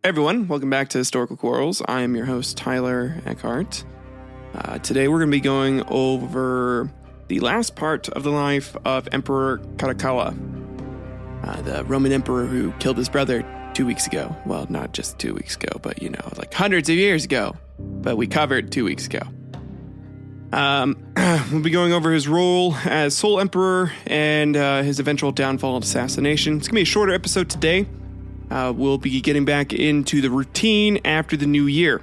Everyone, welcome back to Historical Quarrels. I am your host, Tyler Eckhart. Today we're going to be going over the last part of the life of Emperor Caracalla, the Roman emperor who killed his brother 2 weeks ago. Well, not just 2 weeks ago, but, like hundreds of years ago. But we covered 2 weeks ago. We'll be going over his role as sole emperor and his eventual downfall and assassination. It's going to be a shorter episode today. We'll be getting back into the routine after the new year.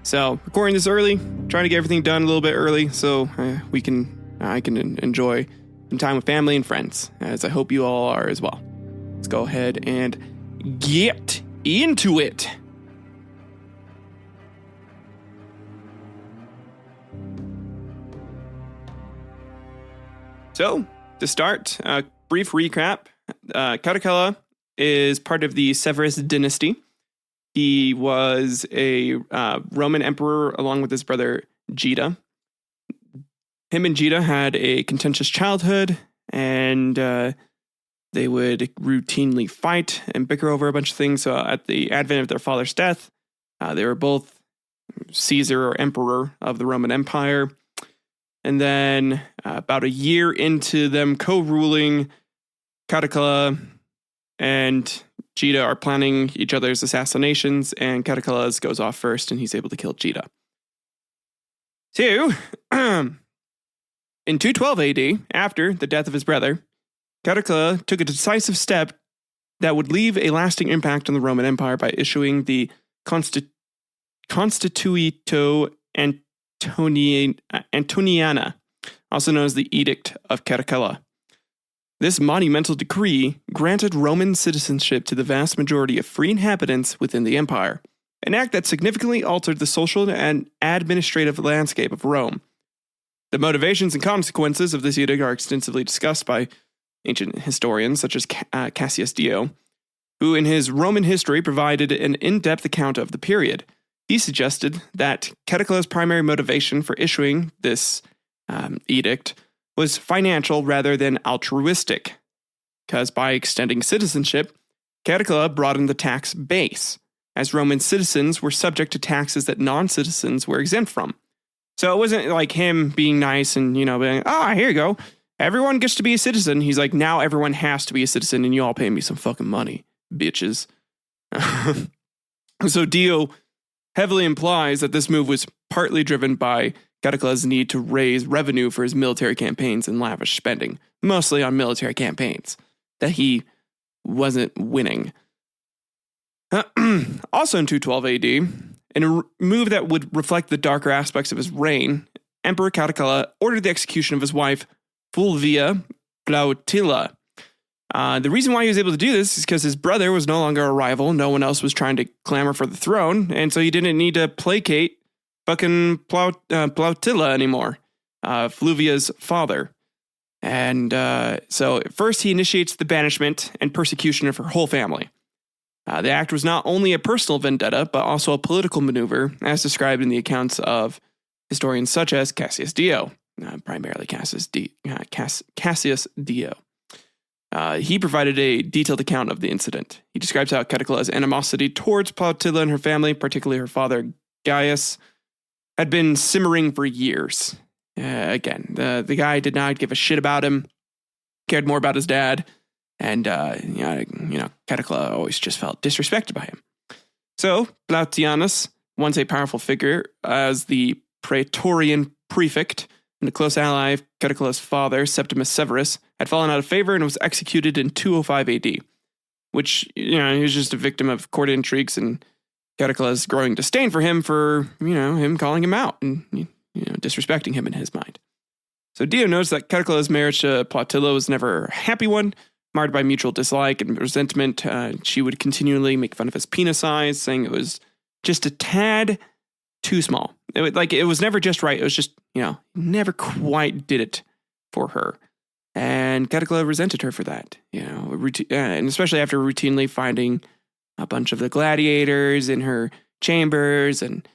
So, recording this early, trying to get everything done a little bit early so I can enjoy some time with family and friends, as I hope you all are as well. Let's go ahead and get into it. So, to start, a brief recap. Caracalla is part of the Severus dynasty. He was a Roman emperor along with his brother Geta. Him and Geta had a contentious childhood, and they would routinely fight and bicker over a bunch of things. So at the advent of their father's death, they were both Caesar or emperor of the Roman Empire. And then about a year into them co-ruling, Caracalla and Geta are planning each other's assassinations, and Caracalla's goes off first, and he's able to kill Geta. So, in 212 AD, after the death of his brother, Caracalla took a decisive step that would leave a lasting impact on the Roman Empire by issuing the Constitutio Antoniana, also known as the Edict of Caracalla. This monumental decree granted Roman citizenship to the vast majority of free inhabitants within the empire, an act that significantly altered the social and administrative landscape of Rome. The motivations and consequences of this edict are extensively discussed by ancient historians such as Cassius Dio, who in his Roman history provided an in-depth account of the period. He suggested that Caracalla's primary motivation for issuing this edict was financial rather than altruistic, because by extending citizenship, Caracalla broadened the tax base, as Roman citizens were subject to taxes that non-citizens were exempt from. So it wasn't like him being nice and, being, here you go, everyone gets to be a citizen. He's like, now everyone has to be a citizen and you all pay me some fucking money, bitches. So Dio heavily implies that this move was partly driven by Caracalla's need to raise revenue for his military campaigns and lavish spending, mostly on military campaigns that he wasn't winning. Also in 212 AD, in a move that would reflect the darker aspects of his reign, Emperor Caracalla ordered the execution of his wife, Fulvia Plautilla. The reason why he was able to do this is because his brother was no longer a rival. No one else was trying to clamor for the throne, and so he didn't need to placate fucking Plautilla anymore, Fluvia's father. And so first he initiates the banishment and persecution of her whole family. The act was not only a personal vendetta, but also a political maneuver, as described in the accounts of historians such as Cassius Dio, primarily Cassius Dio. He provided a detailed account of the incident. He describes how Caracalla's animosity towards Plautilla and her family, particularly her father Gaius, had been simmering for years. Again, the guy did not give a shit about him, cared more about his dad, and Caracalla always just felt disrespected by him. So Plautianus, once a powerful figure as the Praetorian prefect and a close ally of Caracalla's father, Septimius Severus, had fallen out of favor and was executed in 205 AD, which, he was just a victim of court intrigues and Caracalla's growing disdain for him him calling him out and, disrespecting him in his mind. So Dio notes that Caracalla's marriage to Plautilla was never a happy one, marred by mutual dislike and resentment. She would continually make fun of his penis size, saying it was just a tad too small. It was never just right. It was just, never quite did it for her. And Caracalla resented her for that, and especially after routinely finding a bunch of the gladiators in her chambers and,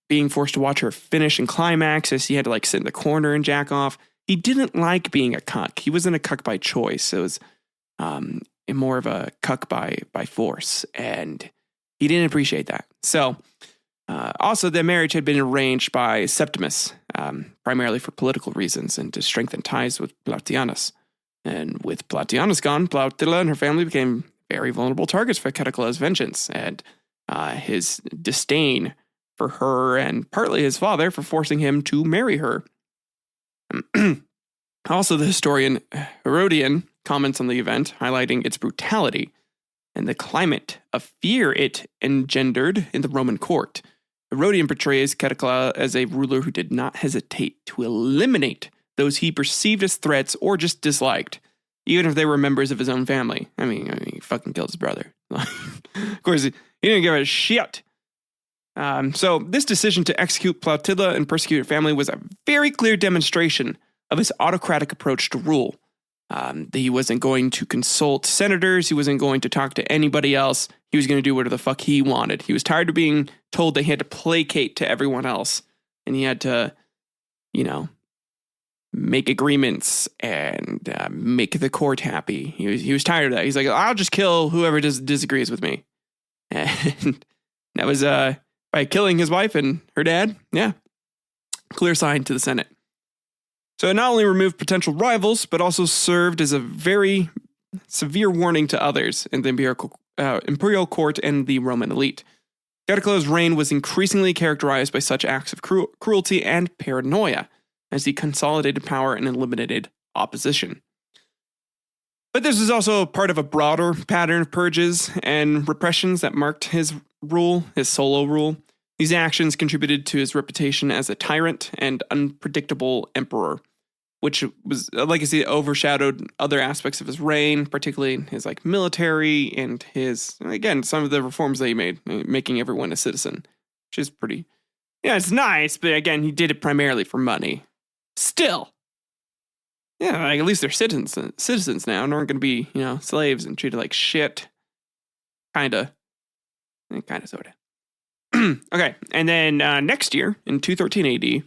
being forced to watch her finish and climax as he had to sit in the corner and jack off. He didn't like being a cuck. He wasn't a cuck by choice. It was more of a cuck by force, and he didn't appreciate that. So, also, the marriage had been arranged by Septimus, primarily for political reasons and to strengthen ties with Plautianus. And with Plautianus gone, Plautilla and her family became very vulnerable targets for Catacalla's vengeance, and his disdain for her and partly his father for forcing him to marry her. Also, the historian Herodian comments on the event, highlighting its brutality and the climate of fear it engendered in the Roman court. Herodian portrays Caracalla as a ruler who did not hesitate to eliminate those he perceived as threats or just disliked, even if they were members of his own family. I mean, he fucking killed his brother. Of course, he didn't give a shit. So this decision to execute Plautilla and persecute her family was a very clear demonstration of his autocratic approach to rule. He wasn't going to consult senators. He wasn't going to talk to anybody else. He was going to do whatever the fuck he wanted. He was tired of being told that he had to placate to everyone else. And he had to, make agreements and make the court happy. He was tired of that. He's like, I'll just kill whoever disagrees with me. And that was by killing his wife and her dad. Yeah. Clear sign to the Senate. So it not only removed potential rivals, but also served as a very severe warning to others in the imperial court and the Roman elite. Caracalla's reign was increasingly characterized by such acts of cruelty and paranoia as he consolidated power and eliminated opposition. But this was also part of a broader pattern of purges and repressions that marked his rule, his solo rule. These actions contributed to his reputation as a tyrant and unpredictable emperor, which was a legacy that overshadowed other aspects of his reign, particularly his military and his, again, some of the reforms that he made, making everyone a citizen, which is pretty, it's nice, but again, he did it primarily for money. Still, at least they're citizens now and aren't going to be, slaves and treated like shit. Kinda, sorta. Okay, and then next year, in 213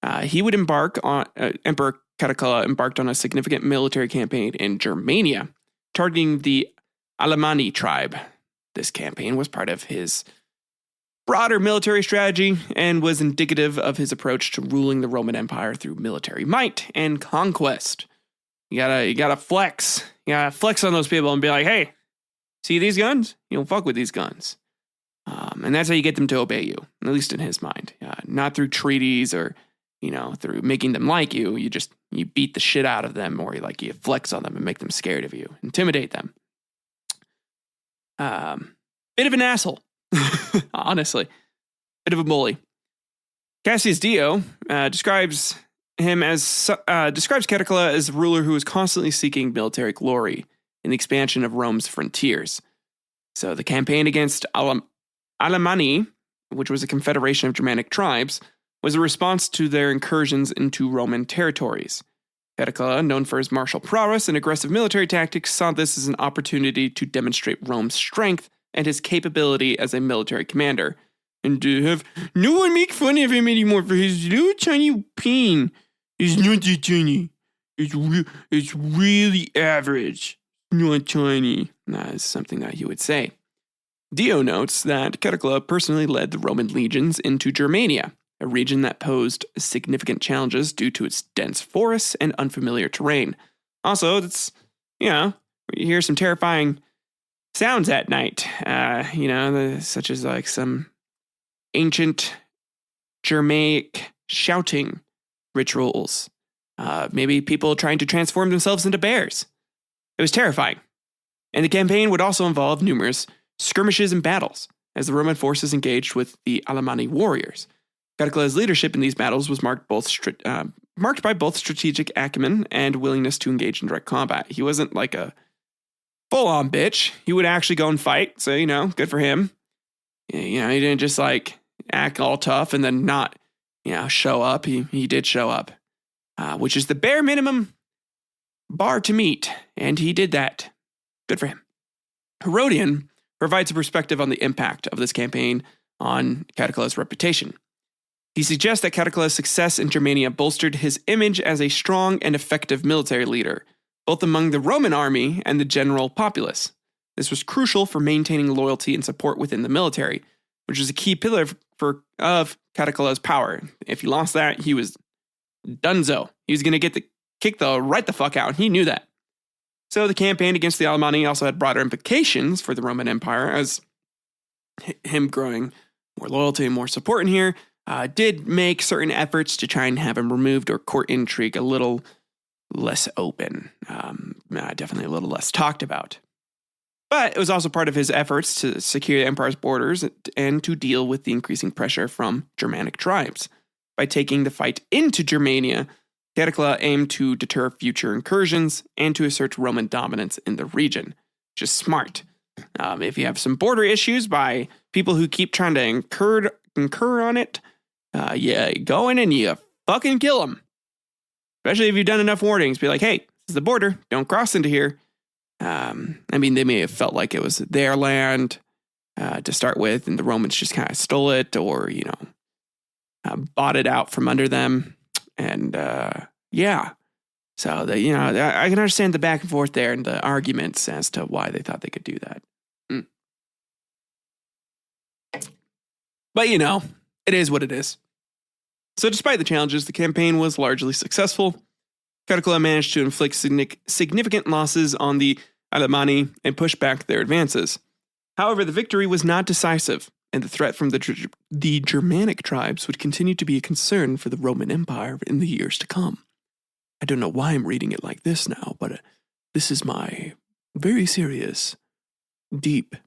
AD, he would Emperor Caracalla embarked on a significant military campaign in Germania, targeting the Alemanni tribe. This campaign was part of his broader military strategy and was indicative of his approach to ruling the Roman Empire through military might and conquest. You gotta flex. You gotta flex on those people and be like, hey, see these guns? You don't fuck with these guns. And that's how you get them to obey you, at least in his mind. Not through treaties or, through making them like you. You beat the shit out of them, or you flex on them and make them scared of you, intimidate them. Bit of an asshole, honestly. Bit of a bully. Cassius Dio describes Caracalla as a ruler who was constantly seeking military glory in the expansion of Rome's frontiers. So the campaign against Alemanni, which was a confederation of Germanic tribes, was a response to their incursions into Roman territories. Caracalla, known for his martial prowess and aggressive military tactics, saw this as an opportunity to demonstrate Rome's strength and his capability as a military commander, and to have no one make fun of him anymore for his little tiny pain. It's not that tiny. It's really average. Not tiny. That is something that he would say. Dio notes that Caracalla personally led the Roman legions into Germania, a region that posed significant challenges due to its dense forests and unfamiliar terrain. Also, it's, you hear some terrifying sounds at night, such as some ancient Germanic shouting rituals. Maybe people trying to transform themselves into bears. It was terrifying. And the campaign would also involve numerous skirmishes and battles, as the Roman forces engaged with the Alemanni warriors. Caracalla's leadership in these battles was marked by both strategic acumen and willingness to engage in direct combat. He wasn't like a full-on bitch. He would actually go and fight, so, good for him. He didn't just, act all tough and then not, show up. He did show up, which is the bare minimum bar to meet, and he did that. Good for him. Herodian provides a perspective on the impact of this campaign on Caracalla's reputation. He suggests that Caracalla's success in Germania bolstered his image as a strong and effective military leader, both among the Roman army and the general populace. This was crucial for maintaining loyalty and support within the military, which is a key pillar of Caracalla's power. If he lost that, he was donezo. He was going to kick right the fuck out. He knew that. So the campaign against the Alemanni also had broader implications for the Roman Empire, as him growing more loyalty and more support in here did make certain efforts to try and have him removed or court intrigue a little less open, definitely a little less talked about. But it was also part of his efforts to secure the empire's borders and to deal with the increasing pressure from Germanic tribes. By taking the fight into Germania, Caracalla aimed to deter future incursions and to assert Roman dominance in the region, which is smart. If you have some border issues by people who keep trying to incur on it, you go in and you fucking kill them. Especially if you've done enough warnings. Be like, hey, this is the border. Don't cross into here. They may have felt like it was their land to start with, and the Romans just kind of stole it or, bought it out from under them. And yeah. So, I can understand the back and forth there and the arguments as to why they thought they could do that. But, it is what it is. So despite the challenges, the campaign was largely successful. Caracalla managed to inflict significant losses on the Alemanni and push back their advances. However, the victory was not decisive, and the threat from the Germanic tribes would continue to be a concern for the Roman Empire in the years to come. I don't know why I'm reading it like this now, but this is my very serious, deep,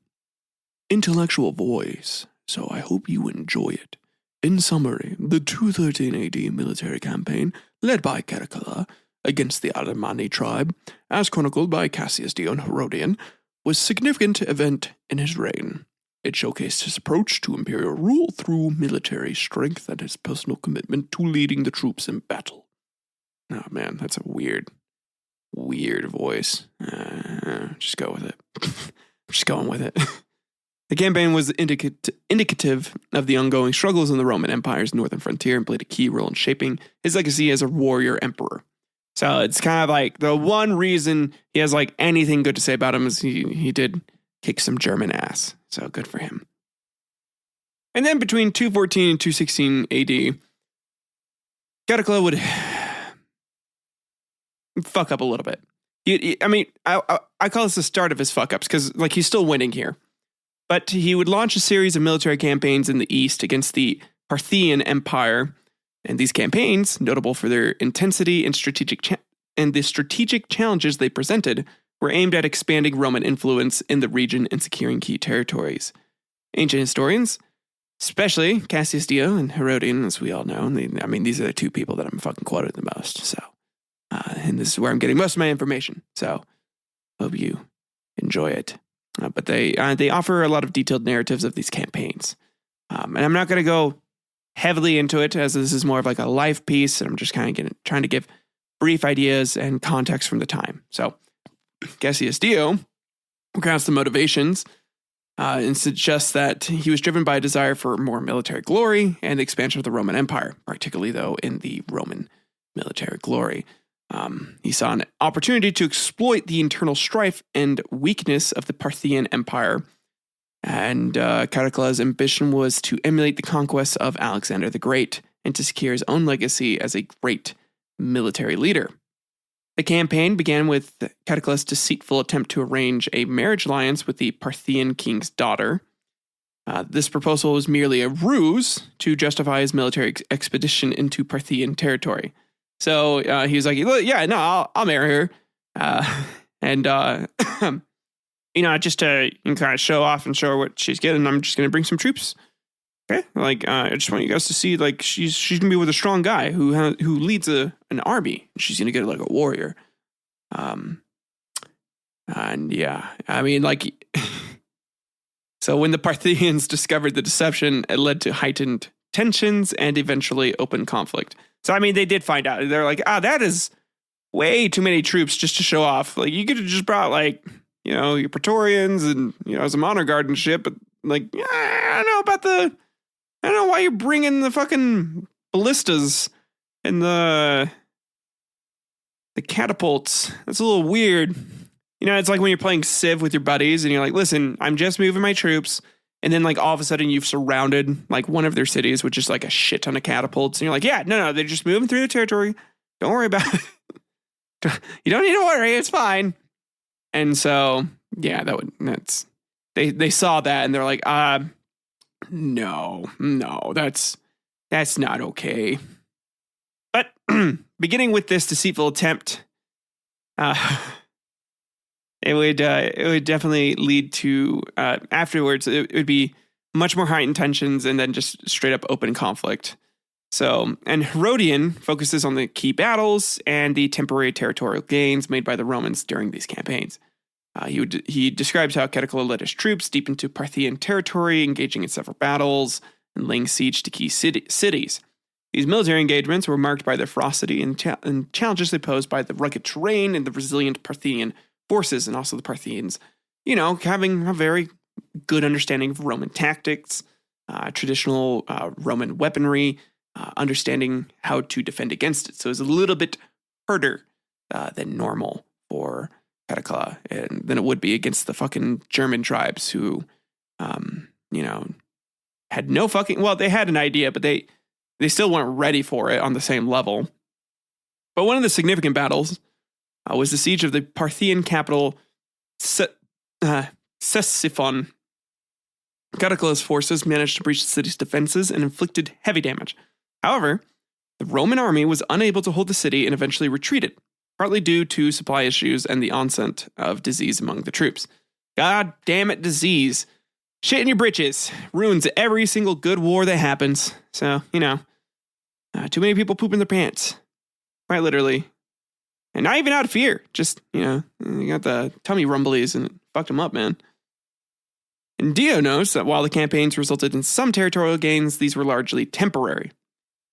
intellectual voice, so I hope you enjoy it. In summary, the 213 AD military campaign, led by Caracalla against the Alemanni tribe, as chronicled by Cassius Dio and Herodian, was a significant event in his reign. It showcased his approach to imperial rule through military strength and his personal commitment to leading the troops in battle. Oh man, that's a weird voice. Just go with it. Just going with it. The campaign was indicative of the ongoing struggles in the Roman Empire's northern frontier and played a key role in shaping his legacy as a warrior emperor. So it's kind of like the one reason he has like anything good to say about him is he did kick some German ass. So good for him. And then between 214 and 216 AD, Caracalla would fuck up a little bit. I call this the start of his fuck ups because like he's still winning here. But he would launch a series of military campaigns in the east against the Parthian Empire, and these campaigns, notable for their intensity and the strategic challenges they presented, were aimed at expanding Roman influence in the region and securing key territories. Ancient historians, especially Cassius Dio and Herodian, as we all know, these are the two people that I'm fucking quoted the most. So, and this is where I'm getting most of my information. So, hope you enjoy it. But they offer a lot of detailed narratives of these campaigns. And I'm not going to go heavily into it as this is more of like a life piece. And I'm just kind of trying to give brief ideas and context from the time. So Cassius Dio recounts the motivations and suggests that he was driven by a desire for more military glory and the expansion of the Roman Empire, particularly though in the Roman military glory. He saw an opportunity to exploit the internal strife and weakness of the Parthian Empire, and Caracalla's ambition was to emulate the conquests of Alexander the Great and to secure his own legacy as a great military leader. The campaign began with Caracalla's deceitful attempt to arrange a marriage alliance with the Parthian king's daughter. This proposal was merely a ruse to justify his military expedition into Parthian territory. So he was like, yeah, no, I'll marry her. Just to kind of show off and show her what she's getting, I'm just going to bring some troops. Okay? I just want you guys to see, she's going to be with a strong guy who leads an army. She's going to get like a warrior. So when the Parthians discovered the deception, it led to heightened tensions and eventually open conflict. So, they did find out. They're like, that is way too many troops just to show off. Like, you could have just brought, your Praetorians and, some honor guard and shit. But, I don't know why you're bringing the fucking ballistas and the The catapults, that's a little weird. It's like when you're playing Civ with your buddies and you're like, listen, I'm just moving my troops. And then like all of a sudden you've surrounded like one of their cities with just like a shit ton of catapults. And you're like, yeah, no, they're just moving through the territory. Don't worry about it. You don't need to worry. It's fine. And so, yeah, they saw that and they're like, no, that's not okay. But beginning with this deceitful attempt, it would definitely lead to afterwards. It would be much more heightened tensions and then just straight up open conflict. So, and Herodian focuses on the key battles and the temporary territorial gains made by the Romans during these campaigns. He describes how Caracalla led his troops deep into Parthian territory, engaging in several battles and laying siege to key cities. These military engagements were marked by their ferocity and challenges they posed by the rugged terrain and the resilient Parthian forces, and also the Parthians, having a very good understanding of Roman tactics, traditional Roman weaponry, understanding how to defend against it. So it's a little bit harder than normal for Caracalla, and than it would be against the fucking German tribes who, had no fucking, well, they had an idea, but they still weren't ready for it on the same level. But one of the significant battles was the siege of the Parthian capital Ctesiphon. Caracalla's forces managed to breach the city's defenses and inflicted heavy damage. However, the Roman army was unable to hold the city and eventually retreated, partly due to supply issues and the onset of disease among the troops. God damn it, disease. Shit in your britches. Ruins every single good war that happens. So, too many people poop in their pants. Quite literally. And not even out of fear. Just, you got the tummy rumblies and it fucked them up, man. And Dio notes that while the campaigns resulted in some territorial gains, these were largely temporary.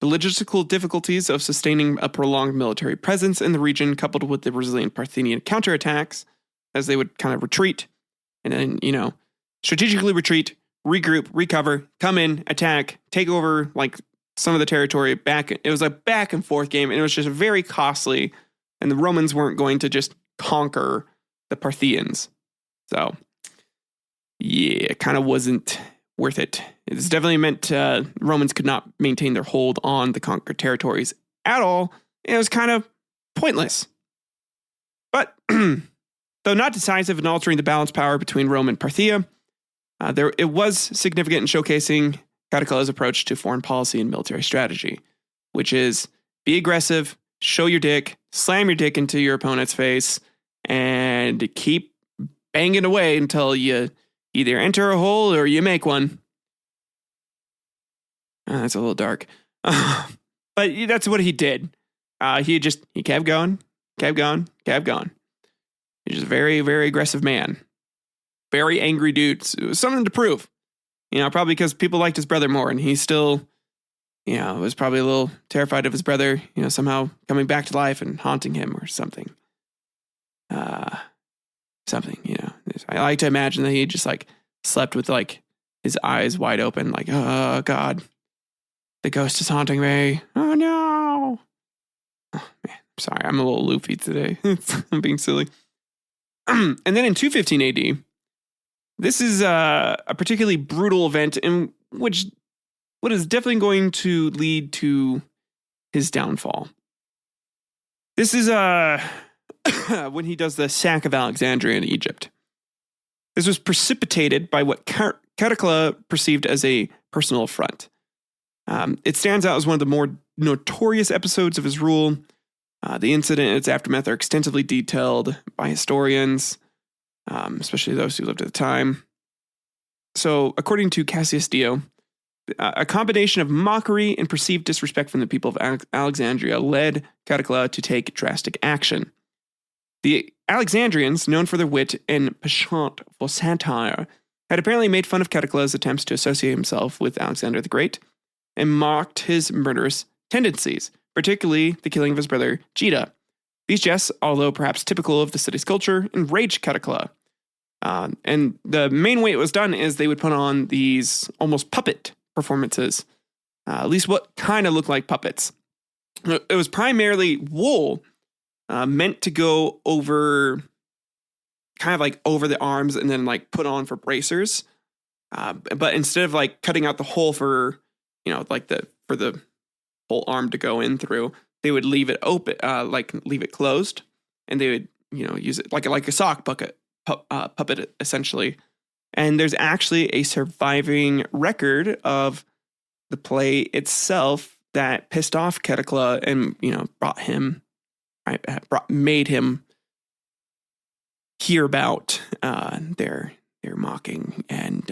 The logistical difficulties of sustaining a prolonged military presence in the region, coupled with the resilient Parthian counterattacks, as they would kind of retreat, and then, strategically retreat, regroup, recover, come in, attack, take over, like, some of the territory back. It was a back and forth game, and it was just very costly, and the Romans weren't going to just conquer the Parthians. So, yeah, it kind of wasn't worth it. It's definitely meant Romans could not maintain their hold on the conquered territories at all. It was kind of pointless. But though not decisive in altering the balance power between Rome and Parthia, it was significant in showcasing Caracalla's approach to foreign policy and military strategy, which is be aggressive, show your dick, slam your dick into your opponent's face, and keep banging away until you either enter a hole or you make one. That's a little dark. But that's what he did. He kept going. He's just a very, very aggressive man. Very angry dude. It was something to prove. Probably because people liked his brother more, and he still, was probably a little terrified of his brother, somehow coming back to life and haunting him or something. I like to imagine that he just like slept with like his eyes wide open, like, oh God, the ghost is haunting me. Oh no. Oh, man, I'm sorry. I'm a little loopy today. I'm being silly. And then in 215 AD, this is a particularly brutal event in which what is definitely going to lead to his downfall. This is when he does the sack of Alexandria in Egypt. This was precipitated by what Caracalla perceived as a personal affront. It stands out as one of the more notorious episodes of his rule. The incident and its aftermath are extensively detailed by historians, especially those who lived at the time. So, according to Cassius Dio, a combination of mockery and perceived disrespect from the people of Alexandria led Caracalla to take drastic action. The Alexandrians, known for their wit and penchant for satire, had apparently made fun of Caracalla's attempts to associate himself with Alexander the Great and mocked his murderous tendencies, particularly the killing of his brother Geta. These jests, although perhaps typical of the city's culture, enraged Caracalla. And the main way it was done is they would put on these almost puppet performances, at least what kind of looked like puppets. It was primarily wool meant to go over, kind of like over the arms and then like put on for bracers. But instead of like cutting out the hole for, like for the whole arm to go in through, they would leave it open, like leave it closed, and they would, use it like a sock puppet essentially. And there's actually a surviving record of the play itself that pissed off Caracalla and, made him hear about their mocking. And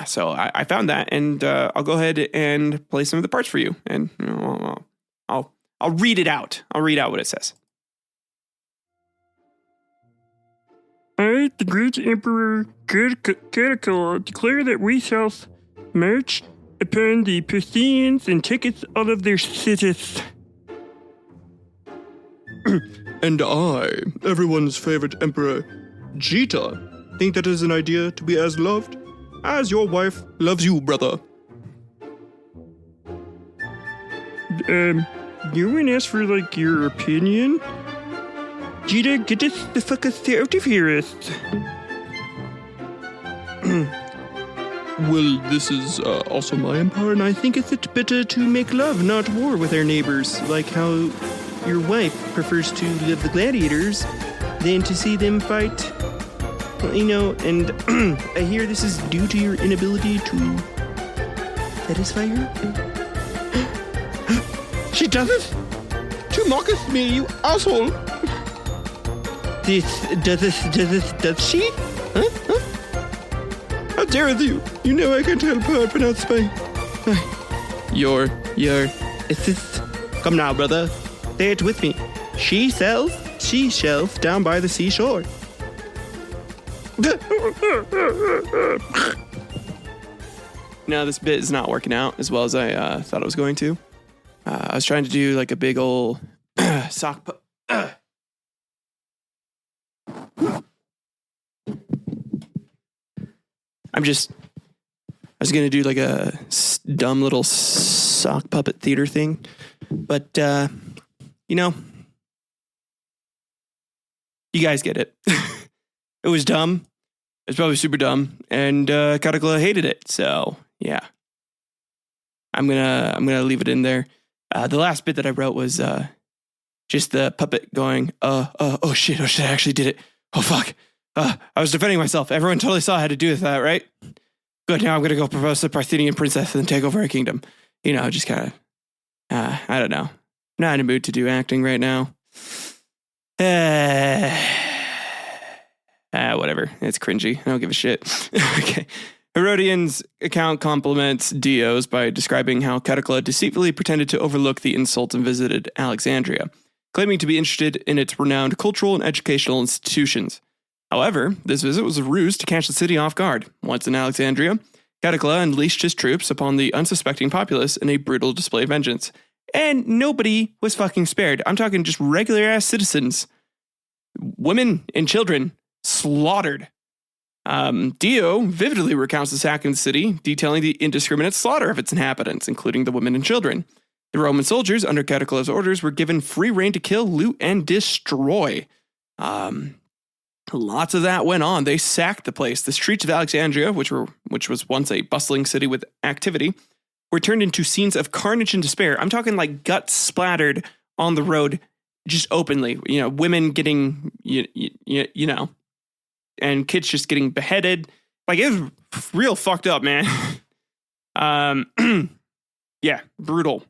so I found that, and I'll go ahead and play some of the parts for you, and I'll read it out. I'll read out what it says. I, the great Emperor Caracalla, declare that we shall march upon the Parthians and take it out of their cities. And I, everyone's favorite Emperor Geta, think that is an idea to be as loved as your wife loves you, brother. No one asked for, your opinion? Geta, get this the fuck out of here. Well, this is also my empire, and I think it's better to make love, not war, with our neighbors, like how your wife prefers to live the gladiators than to see them fight. And I hear this is due to your inability to satisfy her. She does it? To mocketh me, you asshole! Does she? Huh? How dare you? You know I can't help how I pronounce my... Your assist. Come now, brother. Say it with me. She sells seashells down by the seashore. Now this bit is not working out as well as I thought it was going to. I was trying to do like a big old sock. I was going to do like a dumb little sock puppet theater thing. But, you guys get it. It was dumb. It was probably super dumb. And Caracalla hated it. So, yeah. I'm gonna leave it in there. The last bit that I wrote was just the puppet going, oh shit, I actually did it. Oh, fuck. I was defending myself. Everyone totally saw I had to do that, right? Good, now I'm going to go propose to the Parthian princess and take over her kingdom. Just kind of, I don't know. I'm not in a mood to do acting right now. Whatever. It's cringy. I don't give a shit. Okay. Herodian's account compliments Dio's by describing how Caracalla deceitfully pretended to overlook the insult and visited Alexandria, claiming to be interested in its renowned cultural and educational institutions. However, this visit was a ruse to catch the city off guard. Once in Alexandria, Caracalla unleashed his troops upon the unsuspecting populace in a brutal display of vengeance. And nobody was fucking spared. I'm talking just regular-ass citizens. Women and children slaughtered. Dio vividly recounts the sack in the city, detailing the indiscriminate slaughter of its inhabitants, including the women and children. The Roman soldiers, under Caracalla's orders, were given free rein to kill, loot, and destroy. Lots of that went on. They sacked the place. The streets of Alexandria, which was once a bustling city with activity, were turned into scenes of carnage and despair. I'm talking like guts splattered on the road, just openly. Women getting, and kids just getting beheaded. Like, it was real fucked up, man. Yeah, brutal.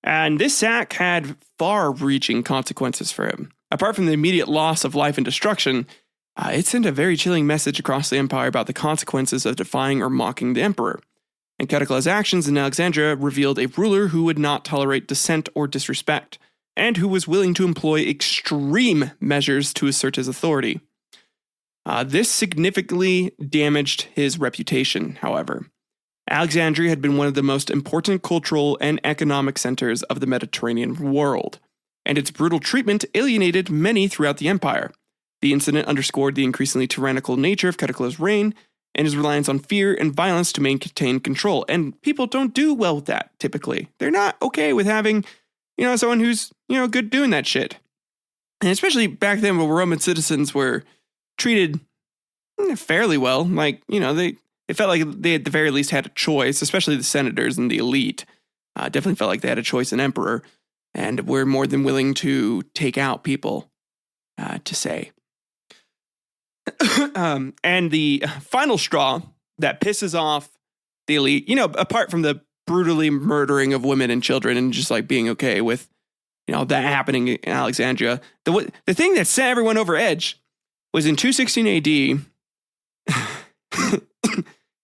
And this sack had far-reaching consequences for him. Apart from the immediate loss of life and destruction, it sent a very chilling message across the empire about the consequences of defying or mocking the emperor. And Caracalla's actions in Alexandria revealed a ruler who would not tolerate dissent or disrespect, and who was willing to employ extreme measures to assert his authority. This significantly damaged his reputation, however. Alexandria had been one of the most important cultural and economic centers of the Mediterranean world, and its brutal treatment alienated many throughout the empire. The incident underscored the increasingly tyrannical nature of Caracalla's reign and his reliance on fear and violence to maintain control. And people don't do well with that, typically. They're not okay with having someone who's, good doing that shit. And especially back then when Roman citizens were treated fairly well, like, it felt like they at the very least had a choice, especially the senators and the elite. Definitely felt like they had a choice in emperor and were more than willing to take out people, to say. And the final straw that pisses off the elite, apart from the brutally murdering of women and children and just like being okay with, that happening in Alexandria, the thing that sent everyone over edge was in 216 AD,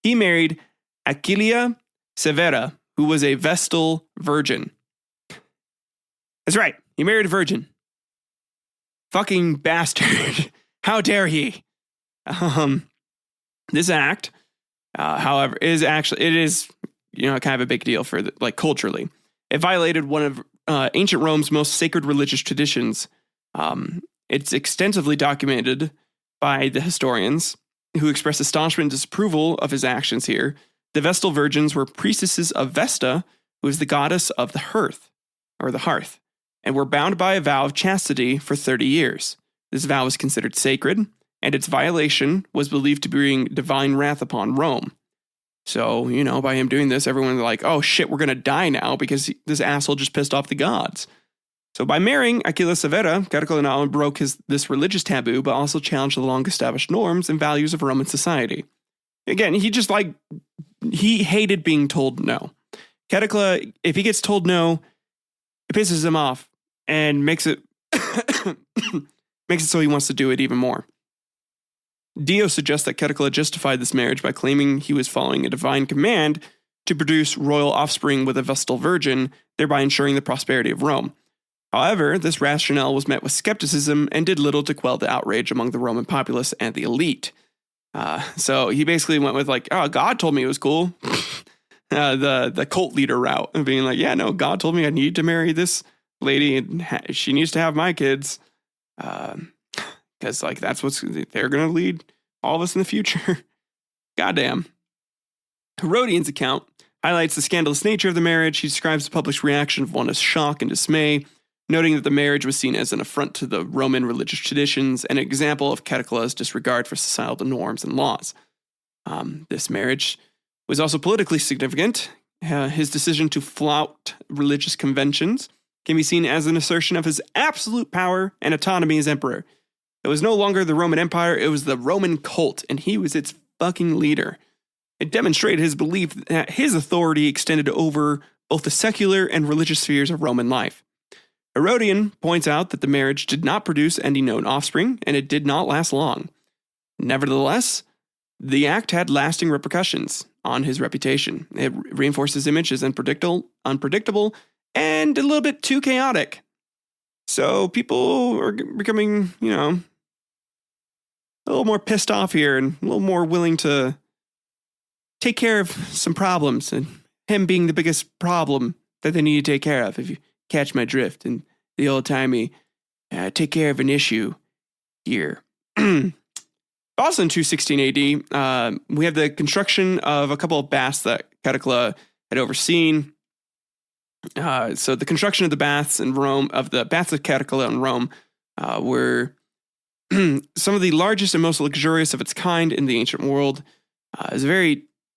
he married Aquilia Severa, who was a Vestal virgin. That's right. He married a virgin. Fucking bastard. How dare he? This act, however, is kind of a big deal for culturally. It violated one of ancient Rome's most sacred religious traditions. It's extensively documented by the historians who express astonishment and disapproval of his actions here. The Vestal virgins were priestesses of Vesta, who is the goddess of the hearth, and were bound by a vow of chastity for 30 years. This vow was considered sacred, and its violation was believed to bring divine wrath upon Rome. So, by him doing this, everyone was like, oh shit, we're going to die now because this asshole just pissed off the gods. So by marrying Aquila Severa, Caracalla not only broke this religious taboo, but also challenged the long-established norms and values of Roman society. Again, he hated being told no. Caracalla, if he gets told no, it pisses him off and makes it so he wants to do it even more. Dio suggests that Caracalla justified this marriage by claiming he was following a divine command to produce royal offspring with a Vestal virgin, thereby ensuring the prosperity of Rome. However, this rationale was met with skepticism and did little to quell the outrage among the Roman populace and the elite. So he basically went with God told me it was cool. The cult leader route and being like, yeah, no, God told me I need to marry this lady and she needs to have my kids. Because that's they're going to lead all of us in the future. Goddamn. Herodian's account highlights the scandalous nature of the marriage. He describes the public's reaction of one as shock and dismay, noting that the marriage was seen as an affront to the Roman religious traditions and an example of Caracalla's disregard for societal norms and laws. This marriage was also politically significant. His decision to flout religious conventions can be seen as an assertion of his absolute power and autonomy as emperor. It was no longer the Roman Empire, it was the Roman cult, and he was its fucking leader. It demonstrated his belief that his authority extended over both the secular and religious spheres of Roman life. Herodian points out that the marriage did not produce any known offspring, and it did not last long. Nevertheless, the act had lasting repercussions on his reputation. It reinforced his image as unpredictable, and a little bit too chaotic. So people are becoming, a little more pissed off here and a little more willing to take care of some problems, and him being the biggest problem that they need to take care of, if you catch my drift, and the old-timey take care of an issue here. Also in 216 AD, we have the construction of a couple of baths that Caracalla had overseen. So the construction of the baths in Rome, of the baths of Caracalla in Rome, were some of the largest and most luxurious of its kind in the ancient world.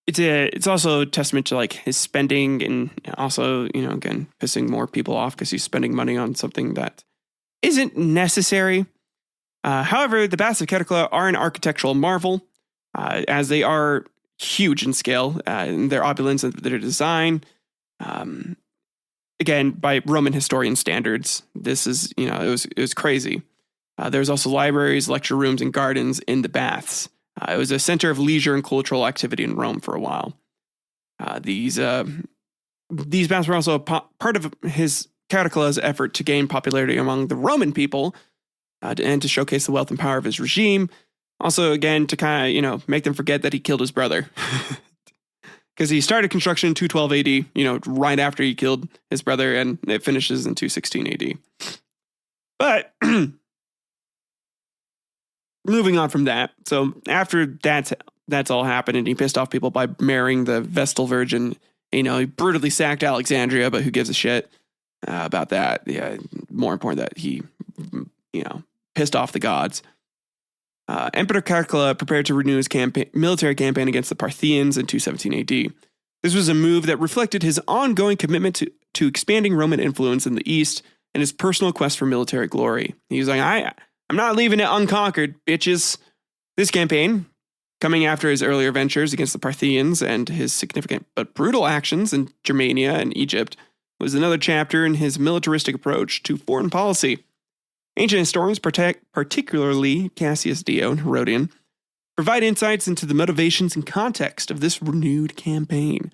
It's also a testament to his spending, and also, again, pissing more people off because he's spending money on something that isn't necessary. However, the baths of Caracalla are an architectural marvel, as they are huge in scale, in their opulence and their design. Again, by Roman historian standards, this is, it was crazy. There was also libraries, lecture rooms, and gardens in the baths. It was a center of leisure and cultural activity in Rome for a while. These baths were also part of his Caracalla's effort to gain popularity among the Roman people, and to showcase the wealth and power of his regime. Also, again, to kind of, make them forget that he killed his brother. Because he started construction in 212 AD, right after he killed his brother, and it finishes in 216 AD. But moving on from that, so after that's all happened, and he pissed off people by marrying the Vestal virgin, he brutally sacked Alexandria, but who gives a shit? about that. Yeah, more important that he, pissed off the gods. Emperor Caracalla prepared to renew his military campaign against the Parthians in 217 AD. This was a move that reflected his ongoing commitment to expanding Roman influence in the East and his personal quest for military glory. He was like, I'm not leaving it unconquered, bitches. This campaign, coming after his earlier ventures against the Parthians and his significant but brutal actions in Germania and Egypt, was another chapter in his militaristic approach to foreign policy. Ancient historians, particularly Cassius Dio and Herodian, provide insights into the motivations and context of this renewed campaign.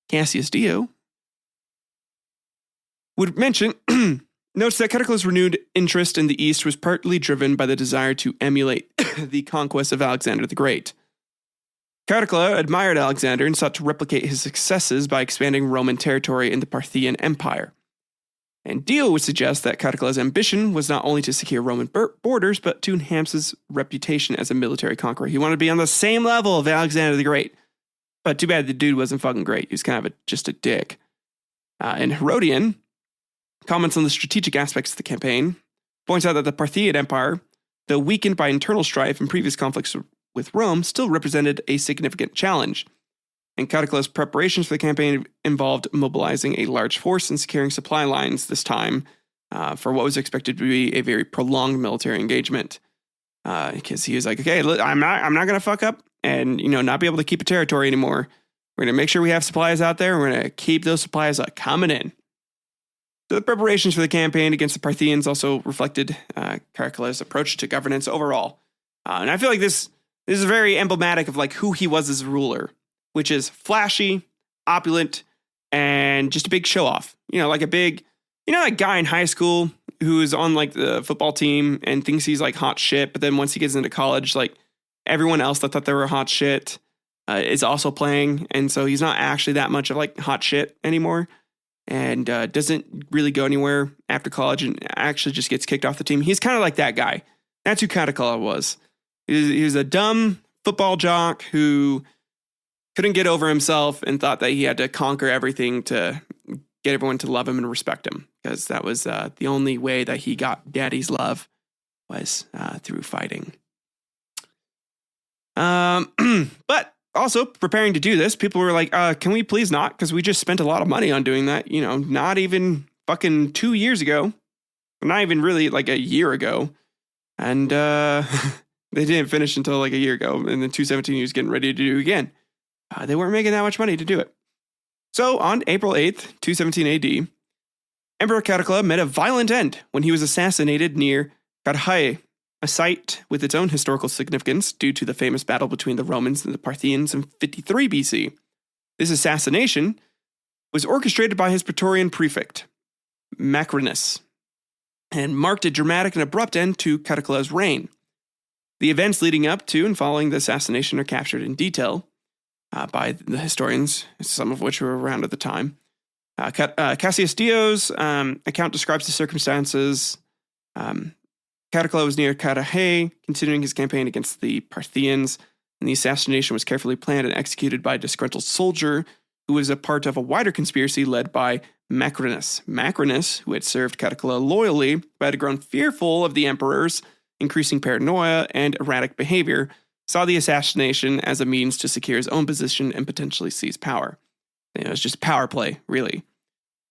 Cassius Dio would mention, notes that Caracalla's renewed interest in the East was partly driven by the desire to emulate the conquest of Alexander the Great. Caracalla admired Alexander and sought to replicate his successes by expanding Roman territory in the Parthian Empire. And Dio would suggest that Caracalla's ambition was not only to secure Roman borders, but to enhance his reputation as a military conqueror. He wanted to be on the same level of Alexander the Great. But too bad the dude wasn't fucking great. He was kind of just a dick. And Herodian comments on the strategic aspects of the campaign, points out that the Parthian Empire, though weakened by internal strife and previous conflicts with Rome, still represented a significant challenge. And Caracalla's preparations for the campaign involved mobilizing a large force and securing supply lines this time for what was expected to be a very prolonged military engagement. Because he was like, okay, I'm not going to fuck up and not be able to keep a territory anymore. We're going to make sure we have supplies out there. We're going to keep those supplies coming in. So the preparations for the campaign against the Parthians also reflected Caracalla's approach to governance overall. And I feel like this is very emblematic of like who he was as a ruler, which is flashy, opulent, and just a big show off. Like a big, that guy in high school who's on like the football team and thinks he's like hot shit. But then once he gets into college, like everyone else that thought they were hot shit is also playing. And so he's not actually that much of like hot shit anymore and doesn't really go anywhere after college and actually just gets kicked off the team. He's kind of like that guy. That's who Caracalla was. He was a dumb football jock who couldn't get over himself and thought that he had to conquer everything to get everyone to love him and respect him, because that was the only way that he got daddy's love was through fighting. But also preparing to do this, people were like, can we please not? Because we just spent a lot of money on doing that, not even fucking 2 years ago, not even really like a year ago. And they didn't finish until like a year ago. And then 217 he was getting ready to do again. They weren't making that much money to do it. So on April 8th, 217 AD, Emperor Caracalla met a violent end when he was assassinated near Caracalla, a site with its own historical significance due to the famous battle between the Romans and the Parthians in 53 BC. This assassination was orchestrated by his Praetorian prefect, Macrinus, and marked a dramatic and abrupt end to Caracalla's reign. The events leading up to and following the assassination are captured in detail by the historians, some of which were around at the time. Cassius Dio's account describes the circumstances. Caracalla was near Caracalla, continuing his campaign against the Parthians, and the assassination was carefully planned and executed by a disgruntled soldier who was a part of a wider conspiracy led by Macrinus. Macrinus, who had served Caracalla loyally, but had grown fearful of the emperor's increasing paranoia and erratic behavior, saw the assassination as a means to secure his own position and potentially seize power. It was just power play, really.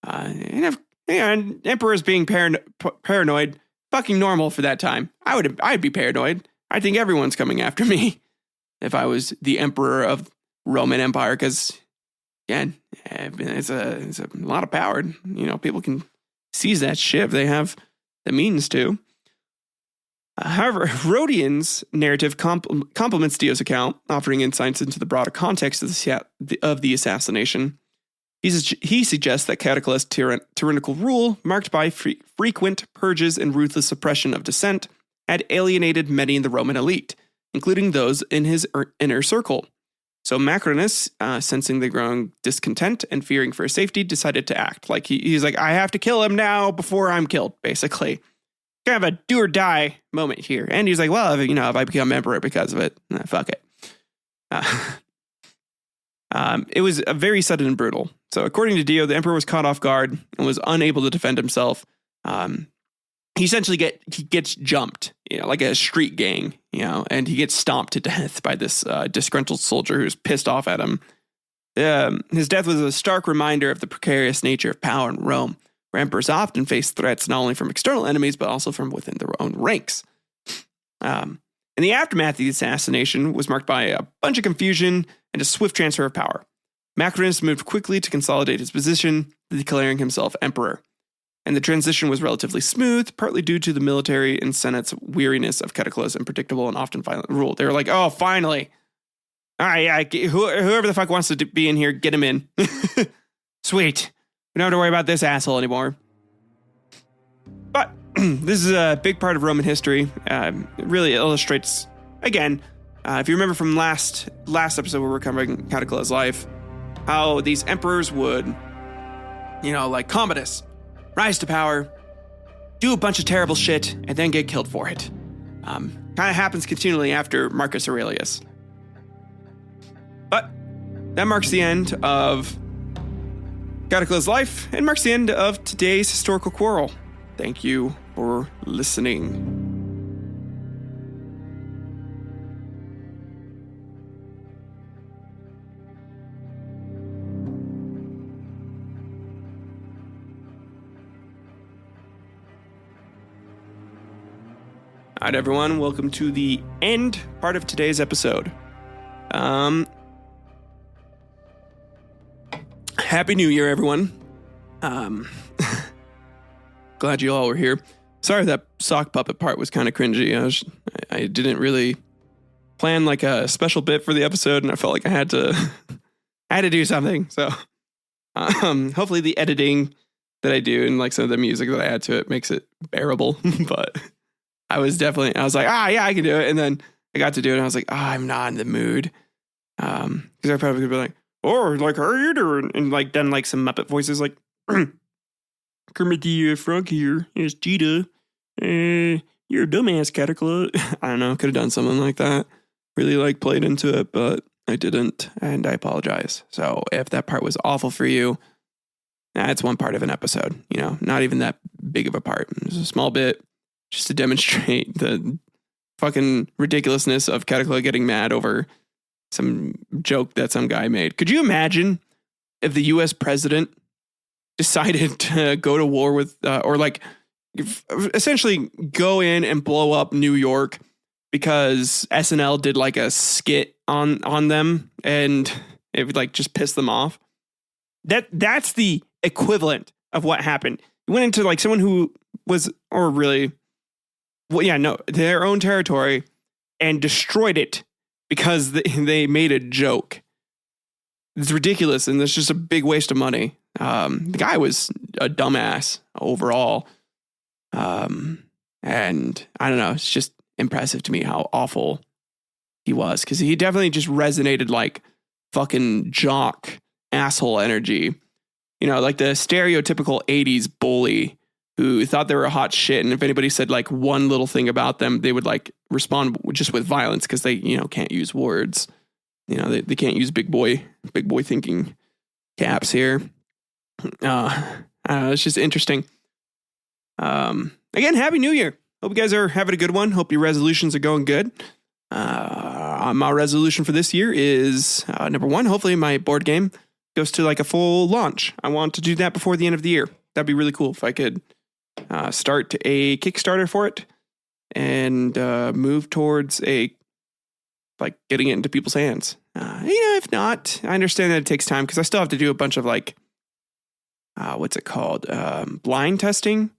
And emperors being paranoid, fucking normal for that time. I'd be paranoid. I think everyone's coming after me if I was the emperor of Roman Empire, because again, it's a lot of power. People can seize that shit if they have the means to. However, Herodian's narrative complements Dio's account, offering insights into the broader context of the assassination. He suggests that Caracalla's tyrannical rule, marked by frequent purges and ruthless suppression of dissent, had alienated many in the Roman elite, including those in his inner circle. So Macrinus, sensing the growing discontent and fearing for his safety, decided to act. Like he's like, I have to kill him now before I'm killed, basically. Kind of a do or die moment here. And he's like, well, if I become emperor because of it, fuck it. It was very sudden and brutal. So according to Dio, the emperor was caught off guard and was unable to defend himself. He essentially gets jumped, like a street gang, and he gets stomped to death by this disgruntled soldier who's pissed off at him. His death was a stark reminder of the precarious nature of power in Rome, where emperors often face threats not only from external enemies, but also from within their own ranks. And the aftermath of the assassination was marked by a bunch of confusion and a swift transfer of power. Macrinus moved quickly to consolidate his position, declaring himself emperor. And the transition was relatively smooth, partly due to the military and Senate's weariness of Catacala's unpredictable and often violent rule. They were like, oh, finally. All right, yeah, whoever the fuck wants to be in here, get him in. Sweet. We don't have to worry about this asshole anymore. But this is a big part of Roman history. It really illustrates, again, if you remember from last episode where we're covering Catacala's life, how these emperors would, like Commodus, rise to power, do a bunch of terrible shit, and then get killed for it. Kind of happens continually after Marcus Aurelius. But that marks the end of Catacala's life and marks the end of today's historical quarrel. Thank you for listening. All right, everyone, welcome to the end part of today's episode. Happy New Year, everyone. Glad you all were here. Sorry that sock puppet part was kind of cringy. I didn't really plan like a special bit for the episode, and I felt like I had to do something. So hopefully the editing that I do and like some of the music that I add to it makes it bearable. But I was like, yeah, I can do it. And then I got to do it and I was like, I'm not in the mood. Because I probably could be like, or like, how are you doing? And like done like some Muppet voices like, Kermit the Frog here. Here's Geta. You're a dumbass, Catacala. I don't know. Could have done something like that. Really like played into it, but I didn't. And I apologize. So if that part was awful for you, that's one part of an episode, not even that big of a part. It's a small bit just to demonstrate the fucking ridiculousness of Catacala getting mad over some joke that some guy made. Could you imagine if the US president decided to go to war with, or like essentially go in and blow up New York because SNL did like a skit on them and it would like just piss them off? That's the equivalent of what happened. You went into like someone who was, or really, their own territory and destroyed it because they made a joke. It's ridiculous, and it's just a big waste of money. The guy was a dumbass overall. And I don't know, it's just impressive to me how awful he was, because he definitely just resonated like fucking jock asshole energy. Like the stereotypical 80s bully who thought they were a hot shit, and if anybody said like one little thing about them, they would like respond just with violence because they, can't use words. They can't use big boy thinking caps here. I don't know, it's just interesting. Again, Happy New Year. Hope you guys are having a good one. Hope your resolutions are going good. My resolution for this year is number one, hopefully my board game goes to like a full launch. I want to do that before the end of the year. That'd be really cool if I could start a Kickstarter for it and move towards like getting it into people's hands. If not, I understand that it takes time because I still have to do a bunch of like, what's it called? Blind testing,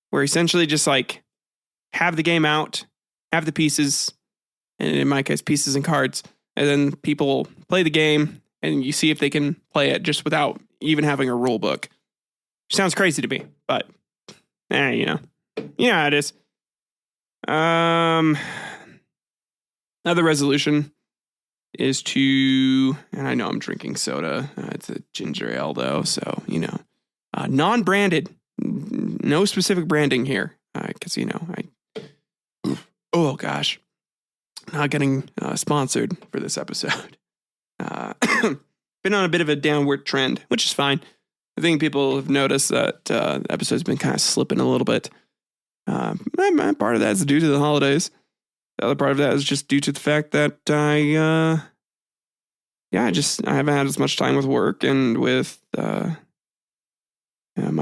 where essentially just like have the game out, have the pieces, and in my case, pieces and cards, and then people play the game and you see if they can play it just without even having a rule book. Sounds crazy to me, but how it is. Another resolution is to, and I know I'm drinking soda. It's a ginger ale though, so non-branded, no specific branding here, because oh gosh, not getting sponsored for this episode. been on a bit of a downward trend, which is fine. I think people have noticed that the episode's been kind of slipping a little bit. Part of that is due to the holidays. The other part of that is just due to the fact that I haven't had as much time with work and with my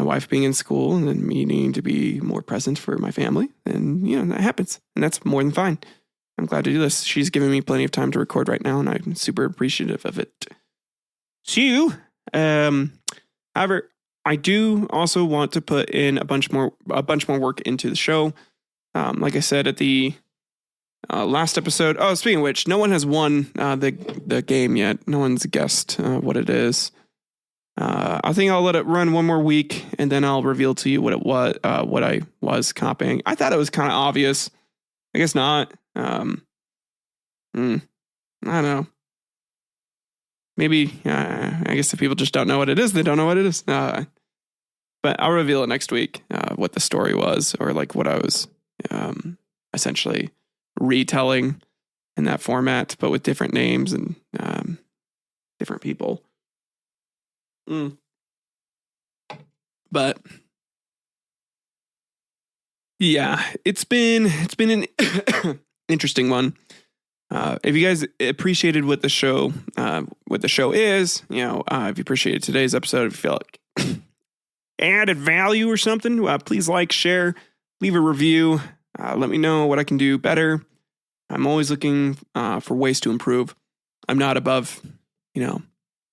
wife being in school and then me needing to be more present for my family. And, that happens. And that's more than fine. I'm glad to do this. She's giving me plenty of time to record right now, and I'm super appreciative of it. So, however, I do also want to put in a bunch more work into the show. Like I said at the last episode. Oh, speaking of which, no one has won the game yet. No one's guessed what it is. I think I'll let it run one more week, and then I'll reveal to you what it was. What I was copying. I thought it was kind of obvious. I guess not. I don't know. Maybe, I guess if people just don't know what it is, they don't know what it is. But I'll reveal it next week, what the story was, or like what I was essentially retelling in that format, but with different names and different people. But yeah, it's been an interesting one. If you guys appreciated what the show is, if you appreciated today's episode, if you feel like added value or something, please like, share, leave a review. Let me know what I can do better. I'm always looking for ways to improve. I'm not above,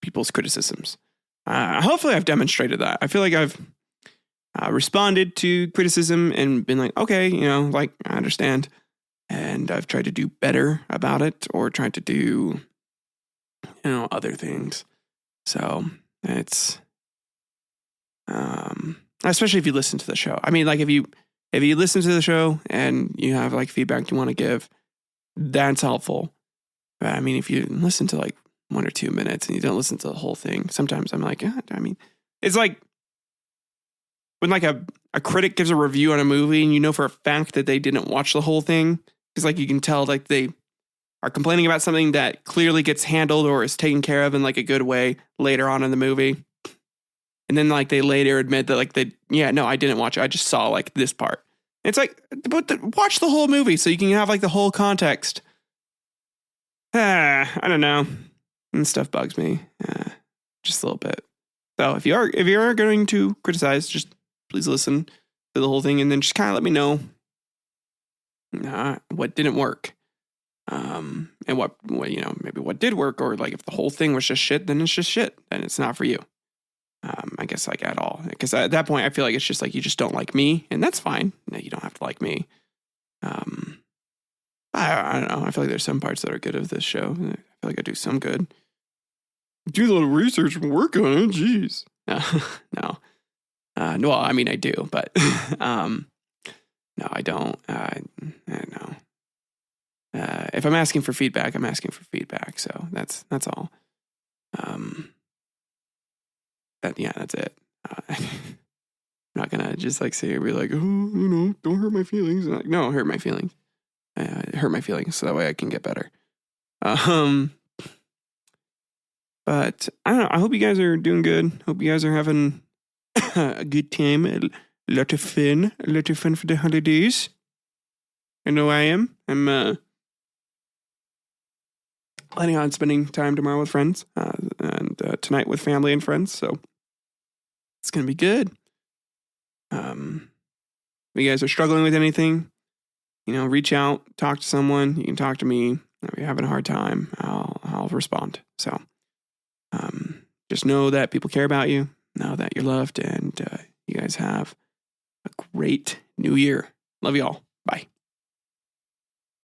people's criticisms. Hopefully I've demonstrated that. I feel like I've responded to criticism and been like, okay, I understand. And I've tried to do better about it, or tried to do, other things. So it's, especially if you listen to the show. I mean, like if you listen to the show and you have like feedback you want to give, that's helpful. But I mean, if you listen to like 1 or 2 minutes and you don't listen to the whole thing, sometimes I'm like, it's like when like a critic gives a review on a movie and you know for a fact that they didn't watch the whole thing. Because like you can tell like they are complaining about something that clearly gets handled or is taken care of in like a good way later on in the movie. And then like they later admit that like I didn't watch it. I just saw like this part. It's like, but watch the whole movie so you can have like the whole context. I don't know. And stuff bugs me. Just a little bit. So if you are going to criticize, just please listen to the whole thing and then just kind of let me know what didn't work, and what maybe what did work, or like if the whole thing was just shit, then it's just shit, then it's not for you. I guess like at all, because at that point I feel like it's just like you just don't like me, and that's fine. No, you don't have to like me. I don't know. I feel like there's some parts that are good of this show. I feel like I do some good. Do a little research and work on it. Jeez. No. Well, I mean I do, but no, I don't. No. If I'm asking for feedback, I'm asking for feedback. So that's all. That's it. I'm not gonna just like say, be like, oh, don't hurt my feelings. Like, no, hurt my feelings. Hurt my feelings so that way I can get better. But I don't know. I hope you guys are doing good. Hope you guys are having a good time. A lot of fun for the holidays. I know I am. I'm planning on spending time tomorrow with friends, and tonight with family and friends. So it's gonna be good. If you guys are struggling with anything, reach out, talk to someone. You can talk to me. If you're having a hard time, I'll respond. So just know that people care about you. Know that you're loved, and you guys have a great new year. Love you all. Bye.